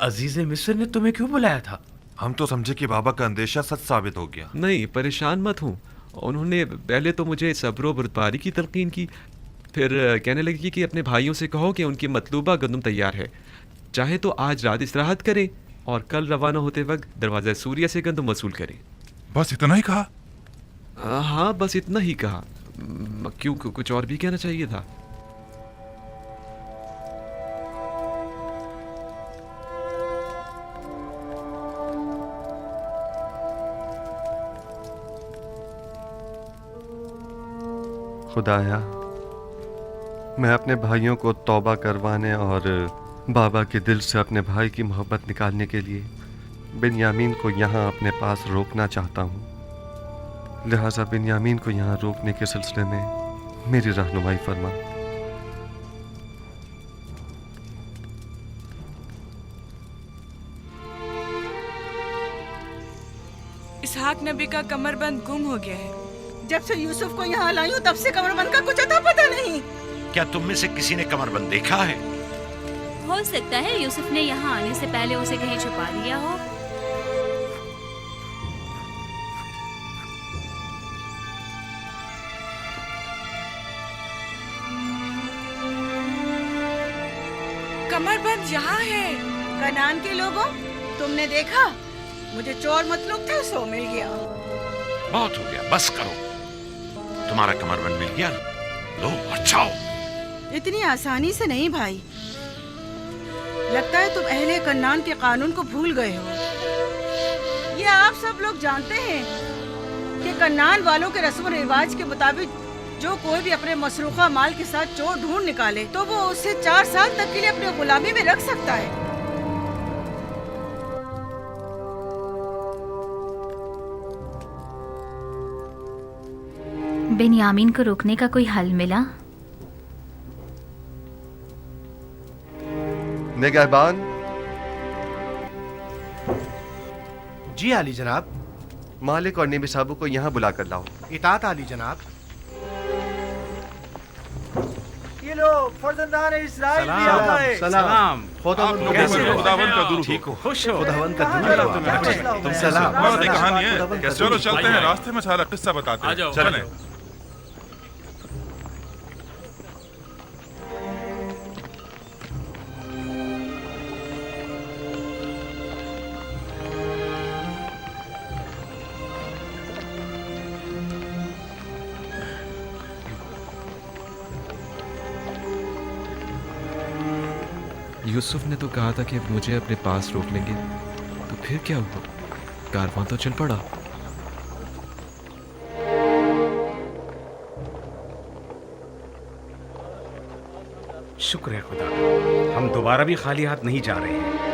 अजीज मिस्र ने तुम्हें क्यों बुलाया था? हम तो समझे कि बाबा का अंदेशा सच साबित हो गया। नहीं, परेशान मत हूँ। उन्होंने पहले तो मुझे सब्र व बर्दारी की तलकीन की, फिर कहने लगी कि अपने भाइयों से कहो कि उनकी मतलूबा गंदम तैयार है, चाहे तो आज रात इस्तिराहत करें और कल रवाना होते वक्त दरवाज़ा सूर्य से गंदम वसूल करें। बस इतना ही कहा? हाँ, बस इतना ही कहा। क्यों, कुछ और भी कहना चाहिए था? खुदाया, मैं अपने भाइयों को तौबा करवाने और बाबा के दिल से अपने भाई की मोहब्बत निकालने के लिए बिन्यामीन को यहाँ अपने पास रोकना चाहता हूँ। लिहाजा बिन्यामीन को यहाँ रोकने के सिलसिले में मेरी रहनुमाई फरमा। इसहाक नबी का कमरबंद गुम हो गया है। जब से यूसुफ को यहाँ लाई हूँ तब से कमरबंद का कुछ अता पता नहीं। क्या तुम में से किसी ने कमरबंद देखा है? हो सकता है यूसुफ ने यहाँ आने से पहले उसे कहीं छुपा दिया हो। कमरबंद यहाँ है। कनान के लोगों, तुमने देखा? मुझे चोर मतलूब था, सो मिल गया। बहुत हो गया, बस करो। तुम्हारा कमरबंद मिल गया, लो बचाओ। इतनी आसानी से नहीं भाई। लगता है तुम अहले कन्नान के कानून को भूल गए हो। ये आप सब लोग जानते हैं कि कन्नान वालों के रस्म रिवाज के मुताबिक जो कोई भी अपने मसरूखा माल के साथ चोर ढूंढ निकाले तो वो उसे 4 साल तक के लिए अपने गुलामी में रख सकता है। बिन्यामीन को रोकने का कोई हल मिला? निगहबान। जी आली जनाब। मालिक और नेमी साहब को यहाँ बुला कर लाओ। इताअत आली जनाब। ये लो, फर्जंदान इस्राइल भी आ गए। सलाम। कैसे हो? खुदावंद का दुरूद। ठीक हो? खुश हो? खुदावंद का दुरूद। तुम सलाम। बहुत ही कहानी है। चलो चलते हैं, रास्ते में सारा किस्सा बताते हैं। चलें। यूसुफ ने तो कहा था कि मुझे अपने पास रोक लेंगे, तो फिर क्या हुआ? कारवां तो चल पड़ा। शुक्र है खुदा, हम दोबारा भी खाली हाथ नहीं जा रहे हैं।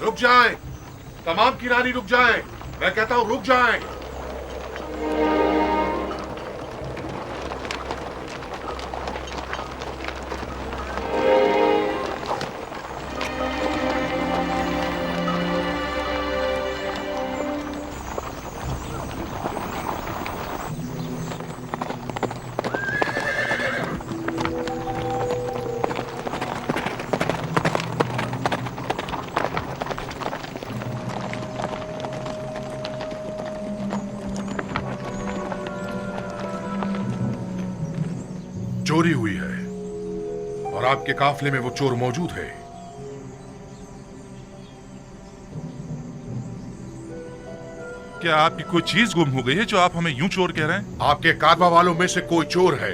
रुक जाएं, तमाम किरानी रुक जाएं। मैं कहता हूं रुक जाएं। चोरी हुई है और आपके काफले में वो चोर मौजूद है। क्या आपकी कोई चीज गुम हो गई है जो आप हमें यूं चोर कह रहे हैं? आपके कारवा वालों में से कोई चोर है।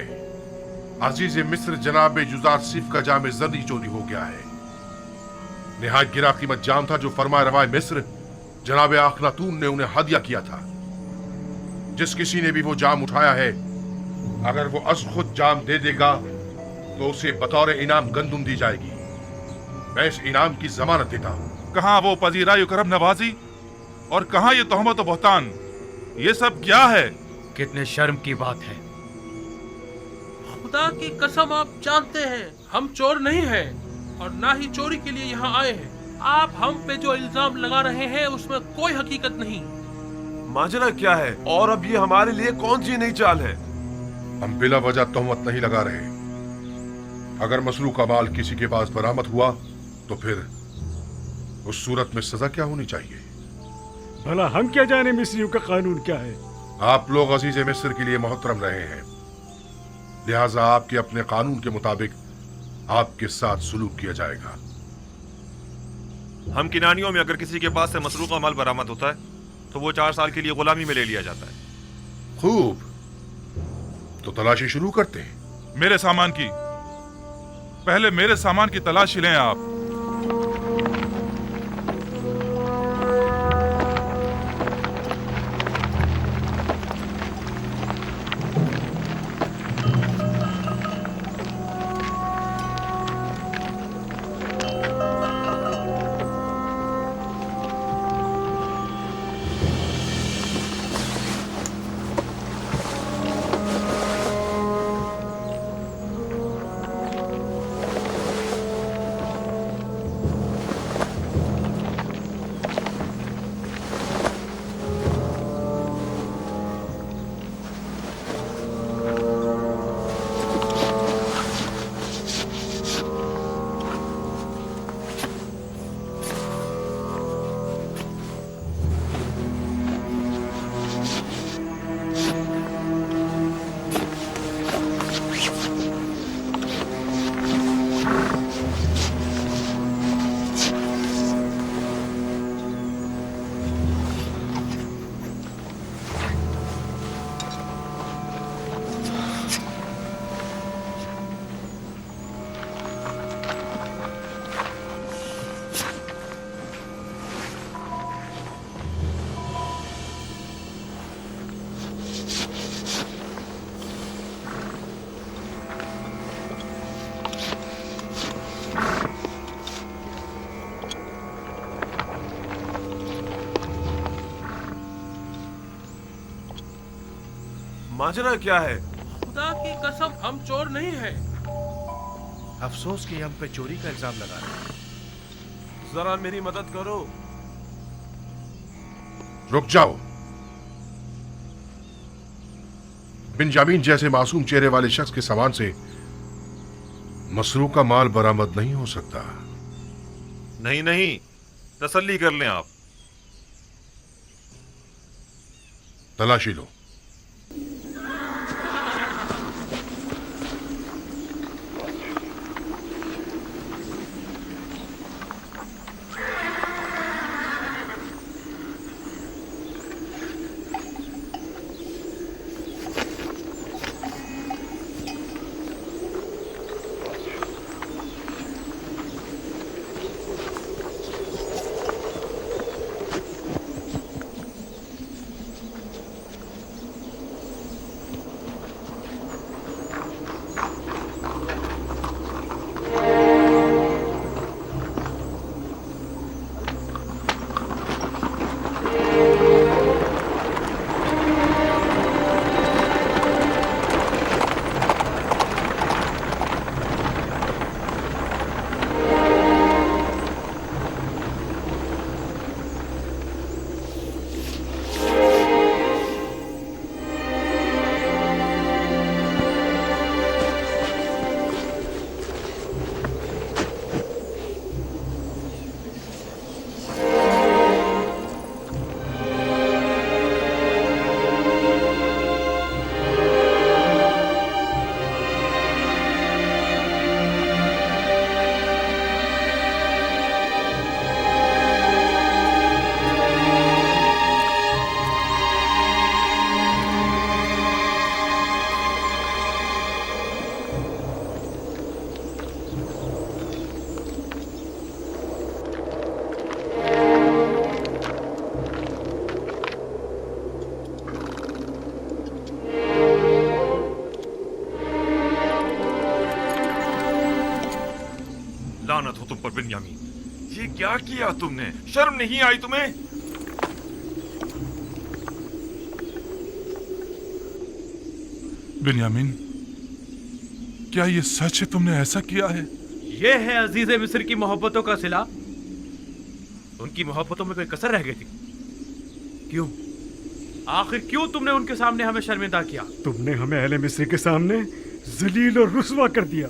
अजीज मिस्र जनाब जुजार सिफ का जाम जर्दी चोरी हो गया है। निहायत गिरा कीमत जाम था जो फरमाए रवाए मिस्र जनाब अखनातून ने उन्हें हदिया किया था। जिस किसी ने भी वो जाम उठाया है, अगर वो अज खुद जाम दे देगा तो उसे बतौर इनाम गंदुम दी जाएगी। मैं इस इनाम की जमानत देता हूँ। कहाँ वो पजीराई करम नवाजी और कहाँ ये तोहमत बहतान? ये सब क्या है? कितने शर्म की बात है। खुदा की कसम आप जानते हैं हम चोर नहीं हैं और ना ही चोरी के लिए यहाँ आए हैं। आप हम पे जो इल्जाम लगा रहे हैं उसमें कोई हकीकत नहीं। माजरा क्या है और अब ये हमारे लिए कौन सी नई चाल है? हम बिला वजह तोहमत नहीं लगा रहे। अगर मसरूक का माल किसी के पास बरामद हुआ तो फिर उस सूरत में सजा क्या होनी चाहिए? भला हम क्या जाने मिस्रियों का कानून क्या है? आप लोग अजीज मिस्र के लिए मोहतरम रहे हैं, लिहाजा आपके अपने कानून के मुताबिक आपके साथ सुलूक किया जाएगा। हम किनानियों में अगर किसी के पास से मसरूक का माल बरामद होता है तो वो 4 साल के लिए गुलामी में ले लिया जाता है। खूब, तो तलाशी शुरू करते हैं। मेरे सामान की पहले मेरे सामान की तलाशी लें आप। माजरा क्या है? खुदा की कसम हम चोर नहीं हैं। अफसोस कि हम पे चोरी का इल्जाम लगा रहे हैं। जरा मेरी मदद करो। रुक जाओ। बिंजामिन जैसे मासूम चेहरे वाले शख्स के सामान से मसरूक का माल बरामद नहीं हो सकता। नहीं नहीं, तसल्ली कर लें आप। तलाशी लो। हूं तुम पर बिन्यामीन। ये क्या किया तुमने? शर्म नहीं आई तुम्हें? बिन्यामीन, क्या ये सच है तुमने ऐसा किया है? ये है अजीज मिस्र की मोहब्बतों का सिला। उनकी मोहब्बतों में कोई कसर रह गई थी? क्यों? आखिर क्यों तुमने उनके सामने हमें शर्मिंदा किया? तुमने हमें अहले मिस्र के सामने जलील और रुस्वा कर दिया।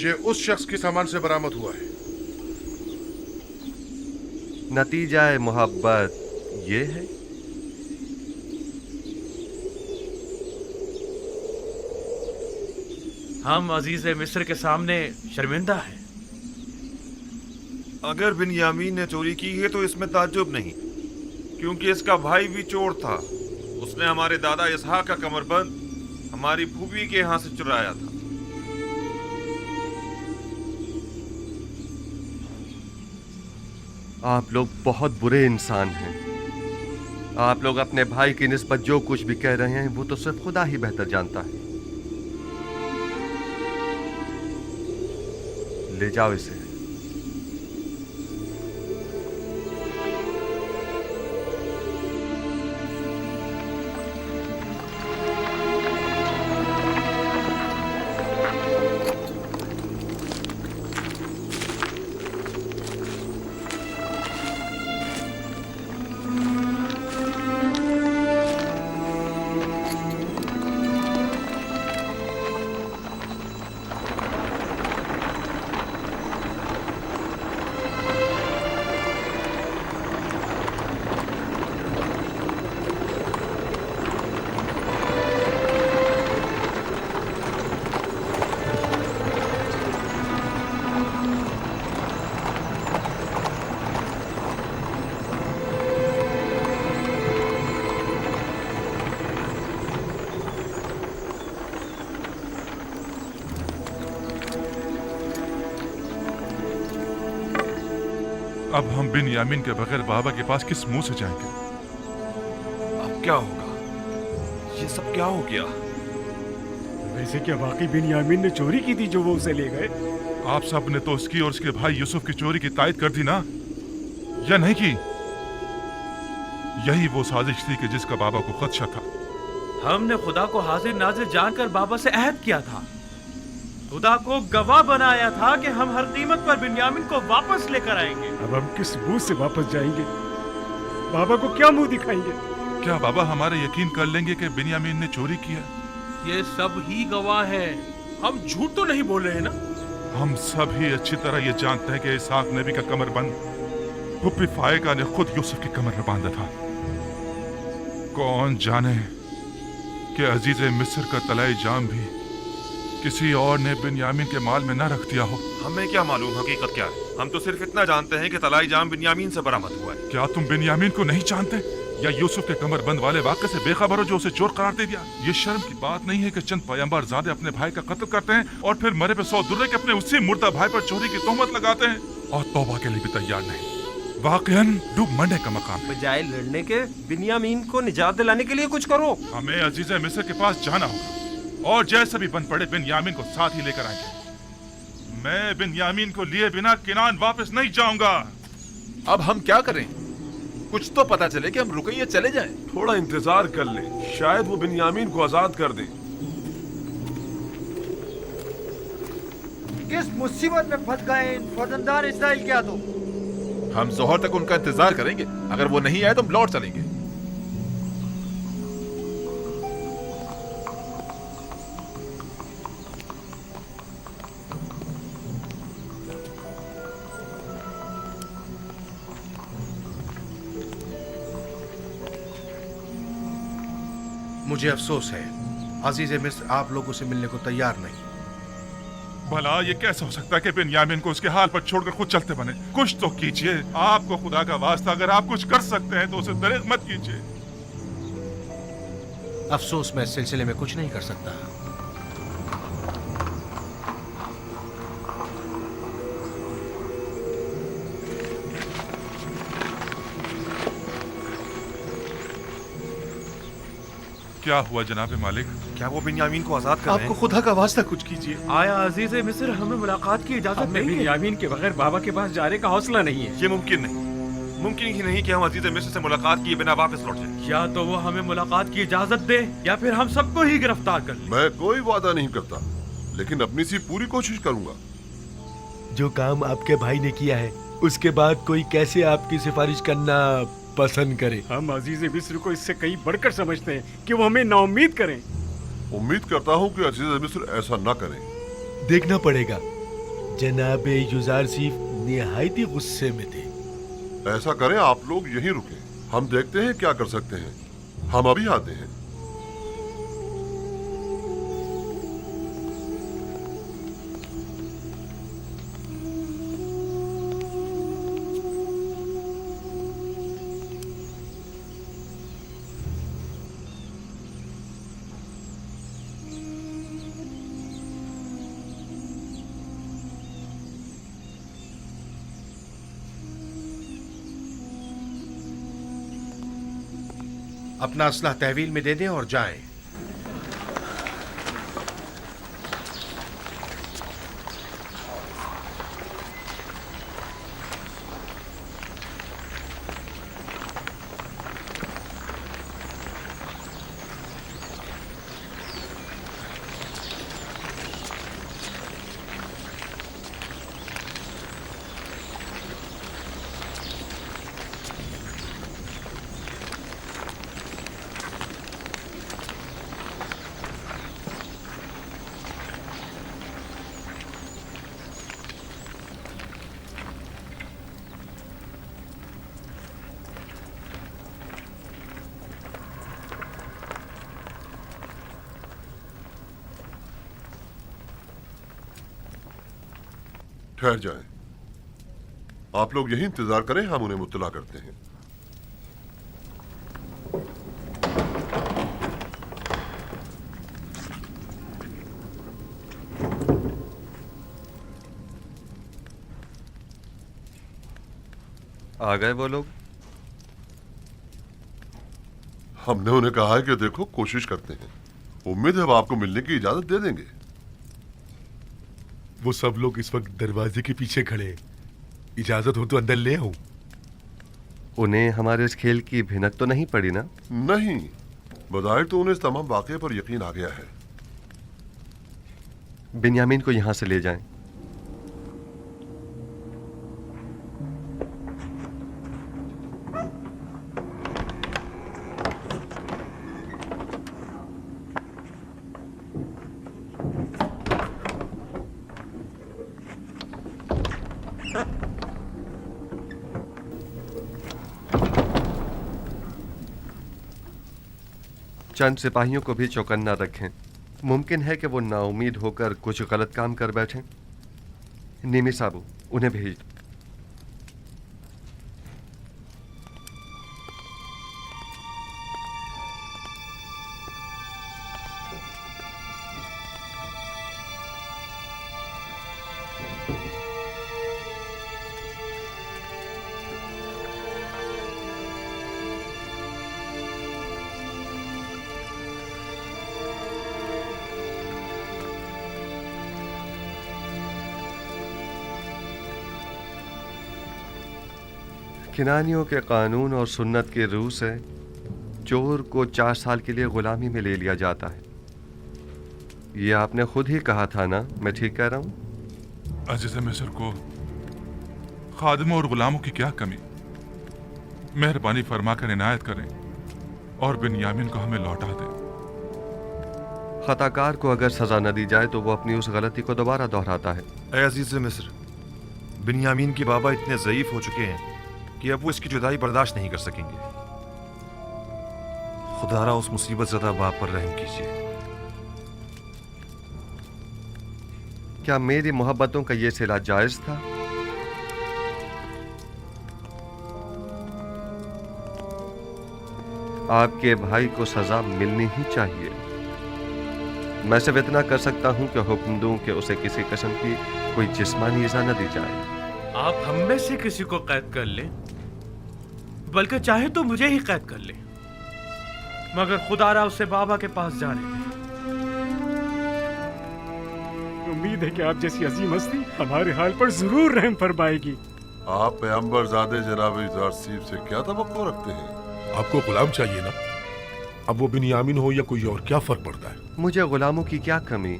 ये उस शख्स के सामान से बरामद हुआ है। नतीजा मोहब्बत ये है। हम अजीज मिस्र के सामने शर्मिंदा हैं। अगर बिन्यामीन ने चोरी की है तो इसमें ताज्जुब नहीं, क्योंकि इसका भाई भी चोर था। उसने हमारे दादा इसहाक का कमरबंद हमारी फूफी के यहाँ से चुराया था। आप लोग बहुत बुरे इंसान हैं। आप लोग अपने भाई की निस्बत जो कुछ भी कह रहे हैं वो तो सिर्फ खुदा ही बेहतर जानता है। ले जाओ इसे। अब हम बिन्यामीन के बगैर बाबा के पास किस मुंह से जाएंगे? अब क्या होगा? ये सब क्या हो गया? वैसे क्या वाकई बिन्यामीन ने चोरी की थी जो वो उसे ले गए? आप सब ने तो उसकी और उसके भाई यूसुफ की चोरी की तायद कर दी ना, या नहीं की? यही वो साजिश थी कि जिसका बाबा को खदशा था। हमने खुदा को हाजिर नाजिर जानकर बाबा से अहद किया था, खुदा को गवाह बनाया था कि हम हर कीमत पर बिन्यामीन को वापस लेकर आएंगे। अब हम किस मुंह से वापस जाएंगे? बाबा को क्या मुंह दिखाएंगे? क्या बाबा हमारे यकीन कर लेंगे कि बिन्यामीन ने चोरी किया? ये सब ही गवाह हैं। हम झूठ तो नहीं बोल रहे हैं ना? हम सब ही अच्छी तरह ये जानते हैं कि इसहाक नबी का कमरबंद फुप्पी फायका ने खुद यूसुफ की कमर में बांधा था। कौन जाने कि अजीज मिस्र का तलाई जाम भी किसी और ने बिन्यामीन के माल में न रख दिया हो। हमें क्या मालूम हकीकत क्या है? हम तो सिर्फ इतना जानते हैं कि तलाई जाम बिन्यामीन से बरामद हुआ है। क्या तुम बिन्यामीन को नहीं जानते, या यूसुफ के कमरबंद वाले वाक़े से बेखबर हो जो उसे चोर करार दे दिया? ये शर्म की बात नहीं है कि चंद पैगंबर ज़ादे अपने भाई का कत्ल करते हैं और फिर मरे पे 100 दुर्रे के अपने उसी मुर्दा भाई पर चोरी की तोहमत लगाते हैं और तौबा के लिए भी तैयार नहीं। वाकईन डूब मंडे का मकाम। बजाय लड़ने के बिन्यामीन को निजात दिलाने के लिए कुछ करो। हमें अजीज मिस्र के पास जाना होगा और जैसे भी बन पड़े बिन्यामीन को साथ ही लेकर आएंगे। मैं बिन्यामीन को लिए बिना किनान वापस नहीं जाऊंगा। अब हम क्या करें? कुछ तो पता चले कि हम रुके या चले जाएं। थोड़ा इंतजार कर ले, शायद वो बिन्यामीन को आजाद कर दें। किस मुसीबत में फंस गए इन फौजदार इस्राइल क्या? तो हम जोहर तक उनका इंतजार करेंगे। अगर वो नहीं आए तो हम लौट चलेंगे। मुझे अफसोस है अजीज मिस्र आप लोगों से मिलने को तैयार नहीं। भला ये कैसे हो सकता है कि बिन्यामीन को उसके हाल पर छोड़कर खुद चलते बने? कुछ तो कीजिए, आपको खुदा का वास्ता अगर आप कुछ कर सकते हैं तो उसे दरेग मत कीजिए। अफसोस मैं इस सिलसिले में कुछ नहीं कर सकता। क्या हुआ जनाब मालिक? क्या वो बिन्यामीन को आजाद कर रहे हैं? आपको खुदा का वास्ता कुछ कीजिए। आया अजीज मिस्र हमें मुलाकात की इजाजत हमें देंगे? बिन्यामीन के बगैर बाबा के पास जाने का हौसला नहीं है। ये मुमकिन नहीं, मुमकिन ही नहीं कि हम अजीज मिस्र से मुलाकात किए बिना वापस लौट जाएं। या तो वो हमें मुलाकात की इजाजत दे या फिर हम सबको ही गिरफ्तार कर ले। मैं कोई वादा नहीं करता, लेकिन अपनी सी पूरी कोशिश करूंगा। जो काम आपके भाई ने किया है उसके बाद कोई कैसे आपकी सिफारिश करना पसंद करे? हम अजीज मिस्र को इससे कहीं बढ़कर समझते हैं कि वो हमें नाउम्मीद करें। उम्मीद करता हूँ कि अजीज मिस्र ऐसा न करें। देखना पड़ेगा। जनाब युजारसीफ निहायती गुस्से में थे। ऐसा करें, आप लोग यहीं रुकें, हम देखते हैं क्या कर सकते हैं। हम अभी आते हैं। अपना असला तहवील में दे दें और जाएं। ठहर जाएं। आप लोग यही इंतजार करें, हम उन्हें मुत्तला करते हैं। आ गए वो लोग? हमने उन्हें कहा है कि देखो, कोशिश करते हैं। उम्मीद है वो आपको मिलने की इजाजत दे देंगे। वो सब लोग इस वक्त दरवाजे के पीछे खड़े हैं। इजाजत हो तो अंदर ले आऊं। उन्हें हमारे इस खेल की भिनक तो नहीं पड़ी ना? नहीं, बज़ाहिर तो उन्हें इस तमाम वाक़े पर यकीन आ गया है। बिन्यामीन को यहाँ से ले जाएं। चंद सिपाहियों को भी चौकन्ना रखें। मुमकिन है कि वो नाउमीद होकर कुछ गलत काम कर बैठें। निमी साबू, उन्हें भेज दो। किनानियों के कानून और सुन्नत के रूह से चोर को 4 साल के लिए गुलामी में ले लिया जाता है। ये आपने खुद ही कहा था ना? मैं ठीक कह रहा हूँ? अजीज मिस्र को खादिमों और गुलामों की क्या कमी? मेहरबानी फरमा कर इनायत करें और बिन्यामीन को हमें लौटा दें। खताकार को अगर सजा न दी जाए तो वो अपनी उस गलती को दोबारा दोहराता है। ऐ अजीज मिस्र, बिन्यामीन के बाबा इतने ज़ईफ हो चुके हैं कि अब वो इसकी जुदाई बर्दाश्त नहीं कर सकेंगे। खुदारा उस मुसीबत ज़दा बाप पर रहम कीजिए। क्या मेरी मोहब्बतों का ये सिला जायज था? आपके भाई को सजा मिलनी ही चाहिए। मैं सिर्फ इतना कर सकता हूं कि हुक्म दूं कि उसे किसी किस्म की कोई जिस्मानी इजा न दी जाए। आप हम में से किसी को कैद कर लें, बल्कि चाहे तो मुझे ही कैद कर ले, मगर खुदारा उसे बाबा के पास जाने दे। उम्मीद है कि आप जैसी अजीम हस्ती हमारे हाल पर जरूर रहम फरमाएगी। आप पैगंबर ज़ादे जनाब यूसुफ से क्या तवक्को रखते हैं? आपको गुलाम चाहिए ना? अब वो बिन्यामीन हो या कोई और, क्या फर्क पड़ता है? मुझे गुलामों की क्या कमी?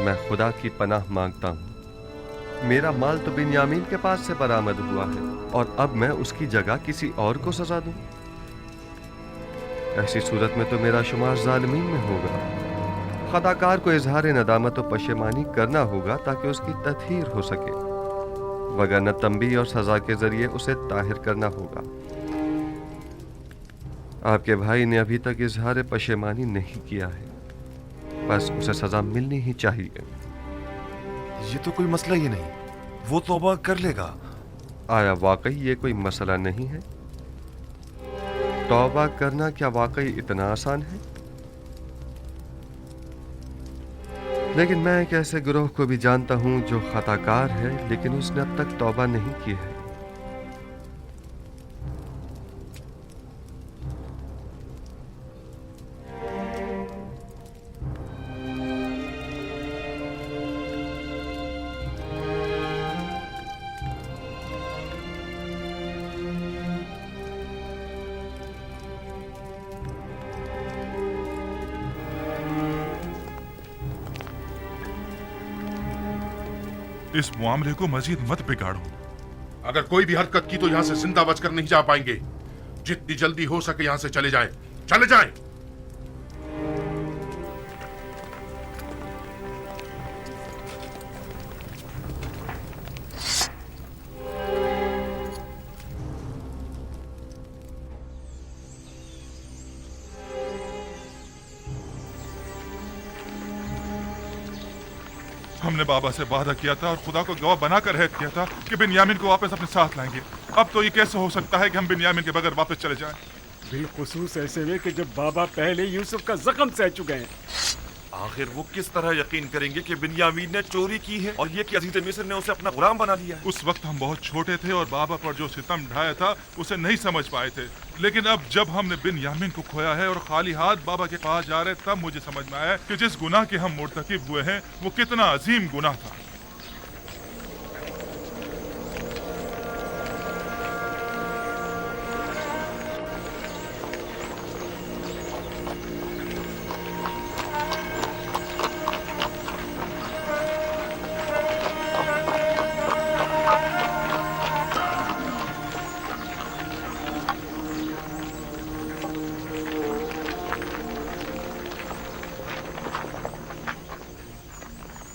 मैं खुदा की पनाह मांगता हूँ। मेरा माल तो बिन्यामीन के पास से बरामद हुआ है और अब मैं उसकी जगह किसी और को सजा दूं? ऐसी सूरत में तो मेरा शुमार जालिमीन में होगा। खताकार को इजहार नदामत और पशेमानी करना होगा ताकि उसकी तत्हीर हो सके, वगरना तंबी और सजा के जरिए उसे ताहिर करना होगा। आपके भाई ने अभी तक इजहार पशेमानी नहीं किया है, बस उसे सजा मिलनी ही चाहिए। ये तो कोई मसला ही नहीं, वो तौबा कर लेगा। आया वाकई ये कोई मसला नहीं है? तौबा करना क्या वाकई इतना आसान है? लेकिन मैं एक ऐसे गिरोह को भी जानता हूं जो खताकार है लेकिन उसने अब तक तौबा नहीं की है। इस मामले को मजीद मत बिगाड़ो। अगर कोई भी हरकत की तो यहाँ से जिंदा बचकर नहीं जा पाएंगे। जितनी जल्दी हो सके यहाँ से चले जाएं, चले जाएं। हमने बाबा से वादा किया था और खुदा को गवाह बनाकर अहद किया था कि बिन्यामीन को वापस अपने साथ लाएंगे। अब तो ये कैसे हो सकता है कि हम बिन्यामीन के बगैर वापस चले जाएं? बिलखुसूस ऐसे में कि जब बाबा पहले यूसुफ का जख्म सह चुके हैं। आखिर वो किस तरह यकीन करेंगे कि बिन्यामीन ने चोरी की है और ये कि अजीज मिस्र ने उसे अपना गुलाम बना लिया है? उस वक्त हम बहुत छोटे थे और बाबा पर जो सितम ढाया था उसे नहीं समझ पाए थे, लेकिन अब जब हमने बिन्यामीन को खोया है और खाली हाथ बाबा के पास जा रहे, तब मुझे समझ में आया कि जिस गुनाह के हम मुर्तकिब हुए हैं वो कितना अजीम गुनाह था।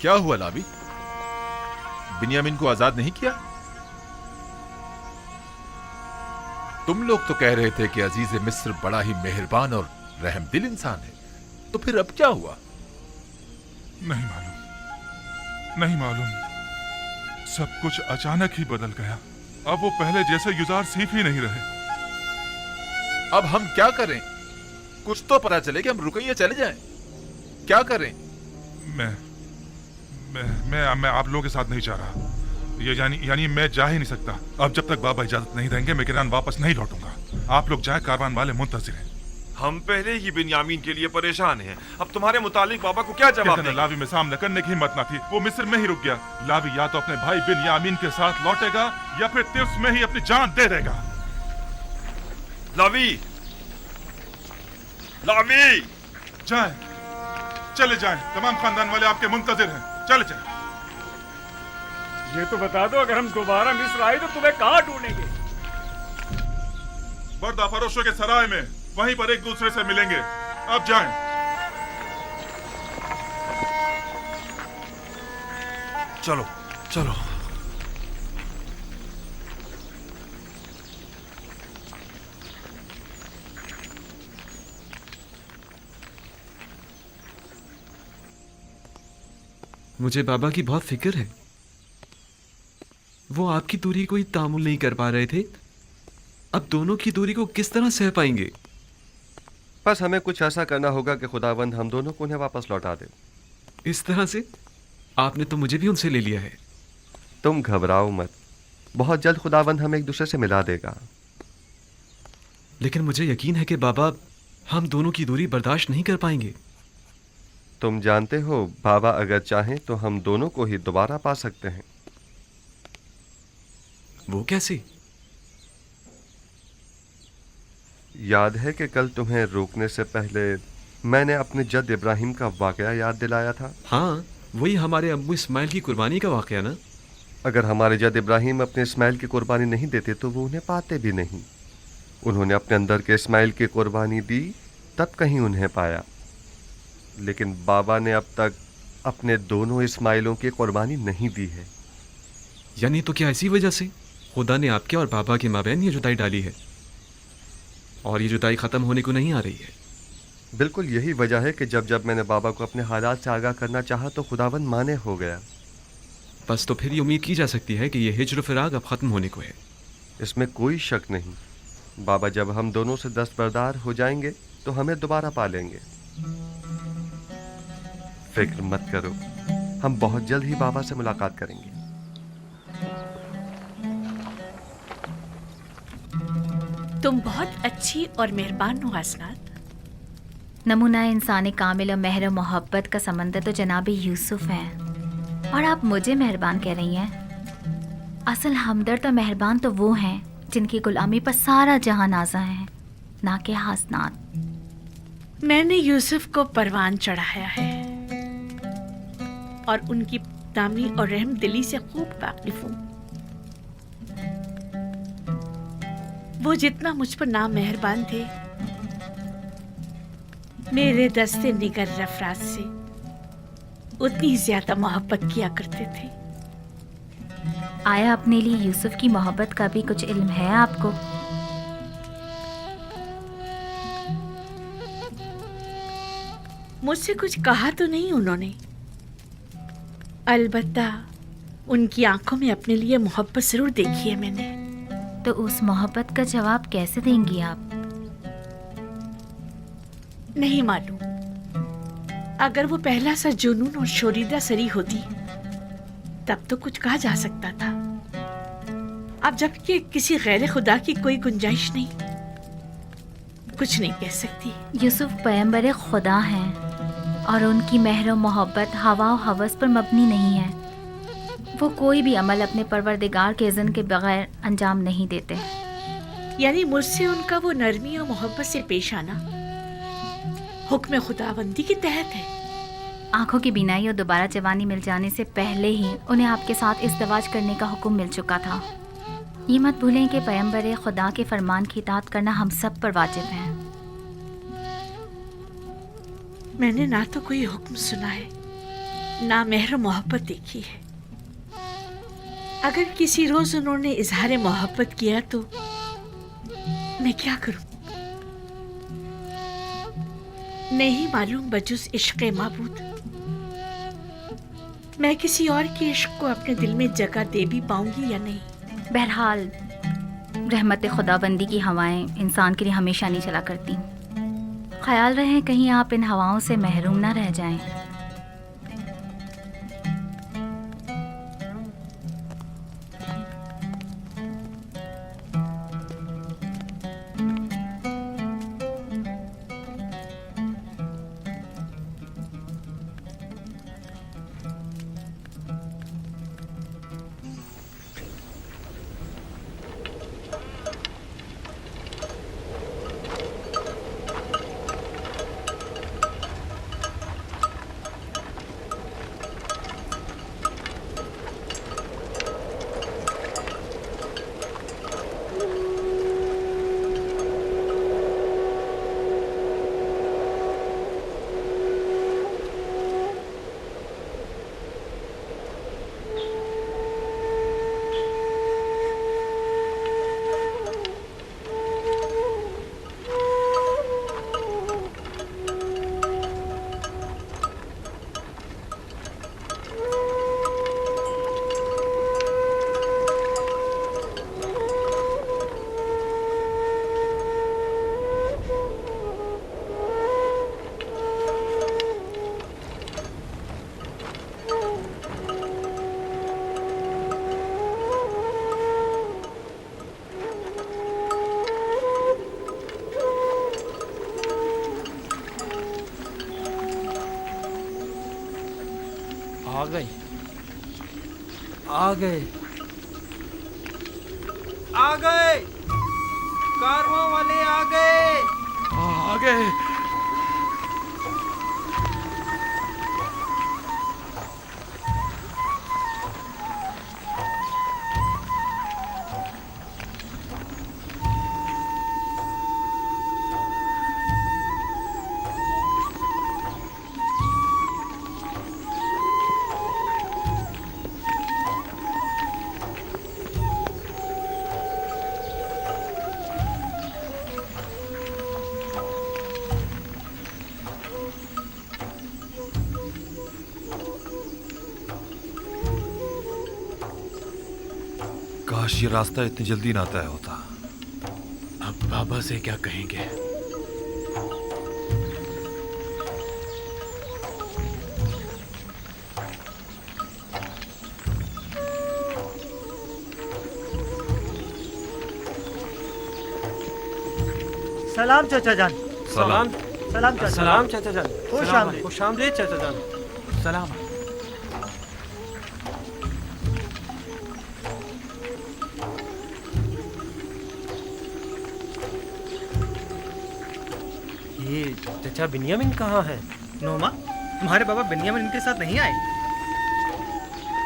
क्या हुआ लावी? बिन्यामीन को आजाद नहीं किया? तुम लोग तो कह रहे थे कि अजीज मिस्र बड़ा ही मेहरबान और रहमदिल इंसान है, तो फिर अब क्या हुआ? नहीं मालूम। सब कुछ अचानक ही बदल गया। अब वो पहले जैसे यूसुफ ही नहीं रहे। अब हम क्या करें? कुछ तो पता चले कि हम रुकें या चले जाएं। क्या करें? मैं आप लोगों के साथ नहीं जा रहा। ये यानी मैं जा ही नहीं सकता। अब जब तक बाबा इजाजत नहीं देंगे मैं किरान वापस नहीं लौटूंगा। आप लोग जाए, कारवान वाले मुंतजिर हैं। हम पहले ही बिन्यामीन के लिए परेशान हैं। अब तुम्हारे मुतालिक बाबा को क्या जवाब देंगे? लावी में सामना करने की हिम्मत ना थी, वो मिस्र में ही रुक गया। लावी या तो अपने भाई बिन्यामीन के साथ लौटेगा या फिर तिर्स में ही अपनी जान दे देगा। लावी जाए, चले जाएं। तमाम खानदान वाले आपके मुंतजिर हैं। चले जाएं। ये तो बता दो, अगर हम दोबारा मिस्र आए तो तुम्हें कहाँ ढूंढेंगे? बर्दा फरोशों के सराय में, वहीं पर एक दूसरे से मिलेंगे। अब जाएं। चलो। मुझे बाबा की बहुत फिक्र है। वो आपकी दूरी को ही तामुल नहीं कर पा रहे थे, अब दोनों की दूरी को किस तरह सह पाएंगे? बस हमें कुछ ऐसा करना होगा कि खुदावंद हम दोनों को उन्हें वापस लौटा दे। इस तरह से? आपने तो मुझे भी उनसे ले लिया है। तुम घबराओ मत, बहुत जल्द खुदावंद हमें एक दूसरे से मिला देगा। लेकिन मुझे यकीन है कि बाबा हम दोनों की दूरी बर्दाश्त नहीं कर पाएंगे। तुम जानते हो, बाबा अगर चाहें तो हम दोनों को ही दोबारा पा सकते हैं। वो कैसे? याद है कि कल तुम्हें रोकने से पहले मैंने अपने जद इब्राहिम का वाकया याद दिलाया था? हाँ, वही हमारे अम्मू इस्माइल की कुर्बानी का वाकया ना? अगर हमारे जद इब्राहिम अपने इस्माइल की कुर्बानी नहीं देते तो वो उन्हें पाते भी नहीं। उन्होंने अपने अंदर के इस्माइल की कुर्बानी दी, तब कहीं उन्हें पाया। लेकिन बाबा ने अब तक अपने दोनों इस्माइलों की कुर्बानी नहीं दी है। यानी तो क्या इसी वजह से खुदा ने आपके और बाबा के माबैन ये जुदाई डाली है, और ये जुदाई ख़त्म होने को नहीं आ रही है? बिल्कुल यही वजह है कि जब जब मैंने बाबा को अपने हालात से आगाह करना चाहा तो खुदावंद माने हो गया। बस तो फिर ये उम्मीद की जा सकती है कि ये हिज्र फिराक अब ख़त्म होने को है। इसमें कोई शक नहीं। बाबा जब हम दोनों से दस्तबरदार हो जाएंगे तो हमें दोबारा पा लेंगे। फिक्र मत करो, हम बहुत जल्द ही बाबा से मुलाकात करेंगे। तुम बहुत अच्छी और मेहरबान हो हसनात। नमूना इंसानी कामिल और मेहर मोहब्बत का समंदर तो जनाब यूसुफ है, और आप मुझे मेहरबान कह रही हैं। असल हमदर्द और मेहरबान तो वो हैं जिनकी गुलामी पर सारा जहां नाज़ा है, ना कि हसनात। मैंने यूसुफ को परवान चढ़ाया है और उनकी दामी और रहम दिली से खूब वाकिफ हूँ। वो जितना मुझ पर ना मेहरबान थे, मेरे दस्ते निगर अफराद से उतनी ज्यादा मोहब्बत किया करते थे। आया अपने लिए यूसुफ की मोहब्बत का भी कुछ इल्म है आपको? मुझसे कुछ कहा तो नहीं उन्होंने, अलबत्ता उनकी आंखों में अपने लिए मोहब्बत जरूर देखी है मैंने। तो उस मोहब्बत का जवाब कैसे देंगी आप? नहीं मालूम। अगर वो पहला सा जुनून और शोरीदा सरी होती तब तो कुछ कहा जा सकता था। अब जबकि किसी गैर खुदा की कोई गुंजाइश नहीं, कुछ नहीं कह सकती। यूसुफ पैगंबर खुदा हैं और उनकी मेहर और मोहब्बत हवा और हवस पर मबनी नहीं है। वो कोई भी अमल अपने परवरदिगार के इज़्न के बगैर अंजाम नहीं देते। यानी मुझसे उनका वो नरमी और मोहब्बत से पेश आना हुक्म खुदाबंदी के तहत है। आंखों की बीनाई और दोबारा जवानी मिल जाने से पहले ही उन्हें आपके साथ इज़्दिवाज करने का हुक्म मिल चुका था। ये मत भूलें कि पैगंबर खुदा के फरमान की इताअत करना हम सब पर वाजिब है। मैंने ना तो कोई हुक्म सुना है, ना मेहर मोहब्बत देखी है। अगर किसी रोज उन्होंने इजहार मोहब्बत किया तो मैं क्या करूं? नहीं मालूम बजुस इश्क़ माबूद मैं किसी और के इश्क को अपने दिल में जगह दे भी पाऊंगी या नहीं। बहरहाल रहमत खुदाबंदी की हवाएं इंसान के लिए हमेशा नहीं चला करती। ख्याल रहे कहीं आप इन हवाओं से महरूम ना रह जाएं। आ गए आ गए आ गए, कारवां वाले आ गए आ गए। काश ये रास्ता इतनी जल्दी ना तय होता। अब बाबा से क्या कहेंगे? सलाम चाचा जान। सलाम। सलाम चाचा। सलाम चाचा जान। खुश आमदीद चाचा जान। सलाम। ये चाचा बिन्यामिन कहाँ है? नोमा, तुम्हारे बाबा बिन्यामिन इनके साथ नहीं आए?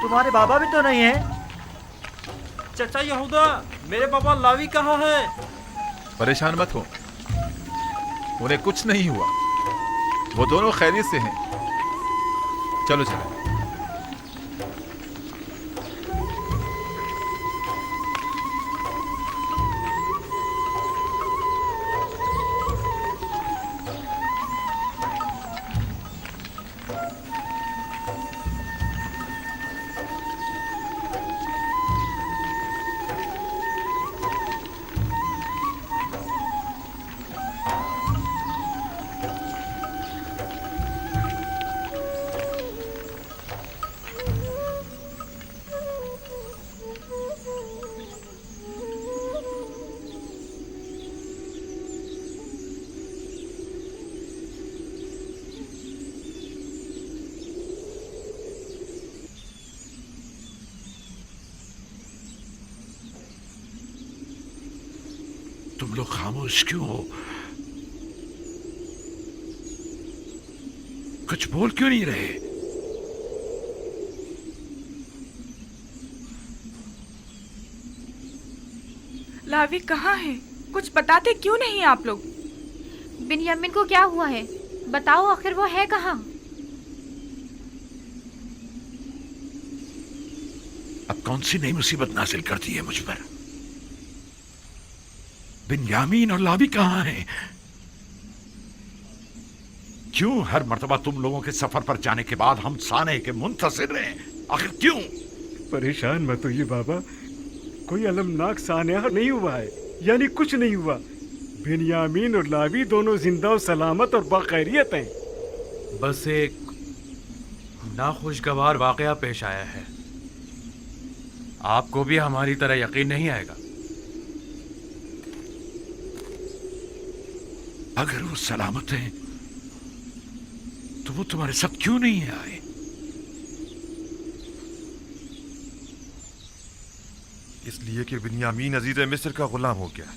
तुम्हारे बाबा भी तो नहीं है। चाचा यहूदा, मेरे पापा लावी कहाँ है? परेशान मत हो, उन्हें कुछ नहीं हुआ, वो दोनों खैरियत से हैं। चलो चलो। तुम लोग खामोश क्यों हो? कुछ बोल क्यों नहीं रहे? लावी कहाँ है? कुछ बताते क्यों नहीं आप लोग? बिन्यामिन को क्या हुआ है? बताओ, आखिर वो है कहाँ? अब कौन सी नई मुसीबत नाजिल कर दी है मुझ पर? बिन्यामीन और लावी कहाँ हैं? क्यों हर मर्तबा तुम लोगों के सफर पर जाने के बाद हम साने के मुंतज़िर रहे? आखिर क्यों? परेशान मत होइए बाबा, कोई अलमनाक सान्या नहीं हुआ है, यानी कुछ नहीं हुआ। बिन्यामीन और लावी दोनों जिंदा और सलामत और बाखैरियत हैं। बस एक नाखुशगवार वाकया पेश आया है। आपको भी हमारी तरह यकीन नहीं आएगा। अगर वो सलामत हैं तो वो तुम्हारे साथ क्यों नहीं आए? इसलिए कि बिन्यामीन अजीज मिस्र का गुलाम हो गया।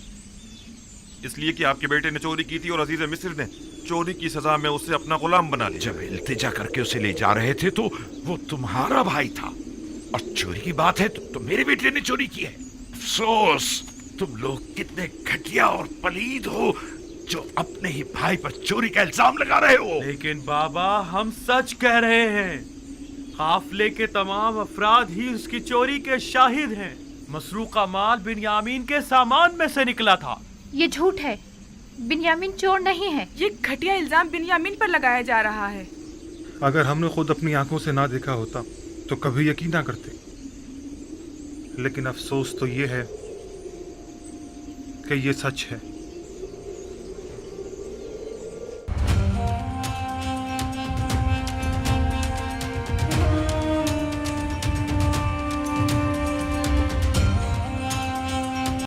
इसलिए कि आपके बेटे ने चोरी की थी और अजीज मिस्र ने चोरी की सजा में उसे अपना गुलाम बना लिया। जब इल्तिजा करके उसे ले जा रहे थे तो वो तुम्हारा भाई था, और चोरी की बात है तो मेरे बेटे ने चोरी की है। अफसोस, तुम लोग कितने घटिया और पलीद हो जो अपने ही भाई पर चोरी का इल्जाम लगा रहे हो। लेकिन बाबा, हम सच कह रहे हैं। काफिले के तमाम अफराद ही उसकी चोरी के शाहिद हैं। मसरूका माल बिन्यामीन के सामान में से निकला था। ये झूठ है, बिन्यामीन चोर नहीं है। ये घटिया इल्जाम बिन्यामीन पर लगाया जा रहा है। अगर हमने खुद अपनी आंखों से ना देखा होता तो कभी यकीन ना करते। लेकिन अफसोस तो ये है कि ये सच है।